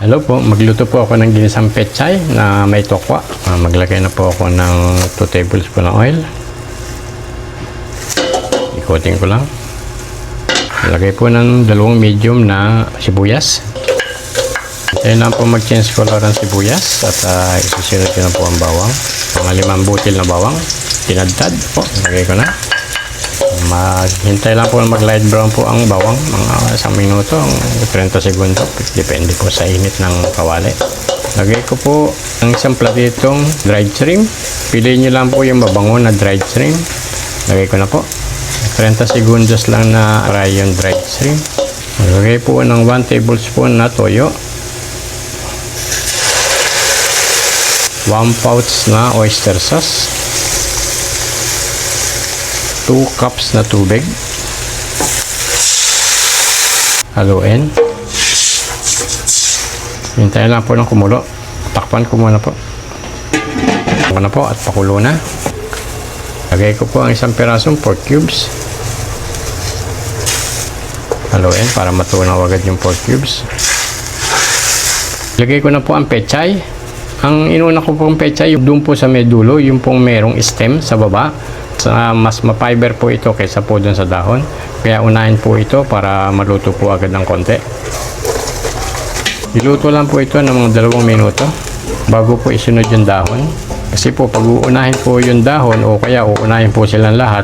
Hello po, magluto po ako ng ginisang pechay na may tokwa. Maglagay na po ako ng 2 tablespoon ng oil. Ikotin ko lang. Lagay po ng 2 medium na sibuyas. Hintayin lang po mag-change color ng sibuyas at isusunod ko na po ang bawang. Mga 5 butil na bawang. Tinadtad po, lagay ko na. Maghintay lang po na mag-light brown po ang bawang, mga 1 minuto, 30 segundo, depende po sa init ng kawali. Lagay ko po ang isang platitong dried shrimp. Piliin nyo lang po yung mabango na dried shrimp. Lagay ko na po 30 segundos lang na fry yung dried shrimp. Lagay po ng 1 tablespoon na toyo, 1 pouch na oyster sauce, 2 cups na tubig. Haluin. Hintayin lang po ng kumulo. Takpan ko muna po. Takpan na po at pakulo na. Lagay ko po ang 1 pirasong pork cubes. Haluin para matunaw agad yung pork cubes. Lagay ko na po ang pechay. Ang inuna ko pong pechay, doon po sa may dulo, yung pong merong stem sa baba. Mas ma-fiber po ito kaysa po dun sa dahon, kaya unahin po ito para maluto po agad ng konti. Iluto lang po ito ng mga 2 minuto bago po isunod yung dahon, kasi po pag uunahin po yung dahon o kaya uunahin po silang lahat,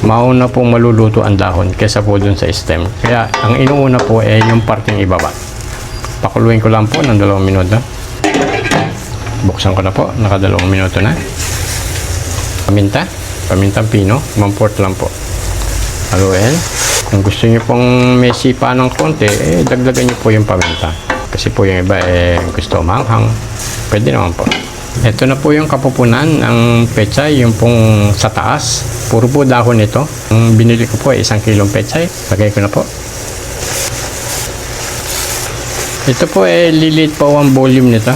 mauna pong maluluto ang dahon kaysa po dun sa stem. Kaya ang inuuna po ay yung parting ibaba. Pakuluin ko lang po ng 2 minuto. Buksan ko na po, naka 2 minuto na. Pamintang pino, 1/4 lang po. Haluin. Kung gusto niyo pong may sipa ng konti, dagdagan niyo po yung paminta. Kasi po yung iba gusto manghang. Pwede naman po. Ito na po yung kapupunan ng pechay, yung pong sa taas. Puro po dahon ito. Ang binili ko po ay 1 kilong pechay. Lagay ko na po. Ito po lilit po ang volume nito.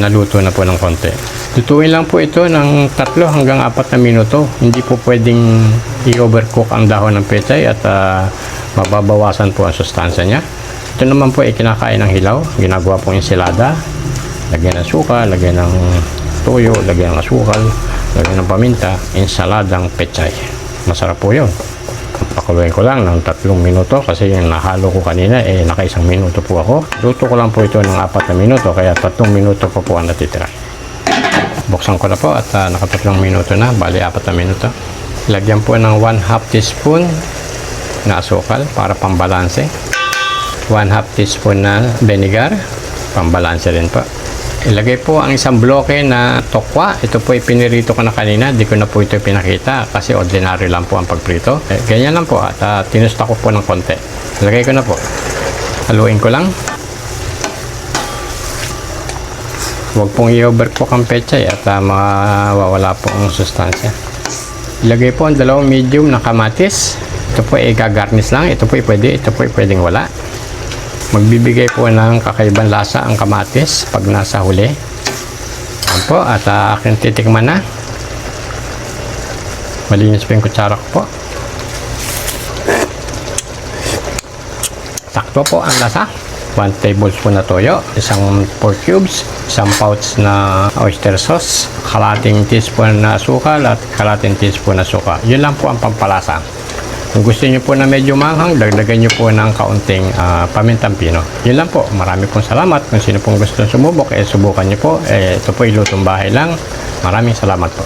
Naluto na po ng konti. Lutuin lang po ito ng 3 hanggang 4 na minuto. Hindi po pwedeng i-overcook ang dahon ng pechay at mababawasan po ang sustansya niya. Ito naman po ay kinakain ng hilaw. Ginagawa po yung ensilada. Lagyan ng suka, lagyan ng toyo, lagyan ng asukal, lagyan ng paminta, ensaladang pechay. Masarap po yun. Pakuluin ko lang ng 3 minuto kasi yung nahalo ko kanina naka 1 minuto po ako. Luto ko lang po ito ng 4 na minuto, kaya 3 minuto po ang natitira. Buksan ko na po at naka 3 minuto na, bali 4 na minuto. Lagyan po ng 1/2 teaspoon na asukal para pambalanse. 1/2 teaspoon na vinegar, pambalanse rin po. Ilagay po ang 1 bloke na tokwa. Ito po pinirito ko na kanina, di ko na po ito pinakita kasi ordinary lang po ang pagprito. Ganyan lang po at tinusta ko po ng konti. Ilagay ko na po. Haluin ko lang. Huwag pong i-overcook ang pechay at mawawala po ang sustansya. Ilagay po ang 2 medium na kamatis. Ito po gagarnish lang. Ito po pwedeng wala. Magbibigay po ng kakaibang lasa ang kamatis pag nasa huli. Ayan po, at aking titikman na. Malinis po yung kutsara ko po. Sakto po ang lasa. 1 tablespoon na toyo, 1 pork cubes, 1 pouch na oyster sauce, kalating teaspoon na asukal at kalating teaspoon na suka. Yun lang po ang pampalasa. Kung gusto niyo po na medyo manghang, dagdagan niyo po ng kaunting pamintang pino. Yun lang po. Marami pong salamat. Kung sino pong gusto sumubok, subukan niyo po. Ito po ilutong bahay lang. Maraming salamat po.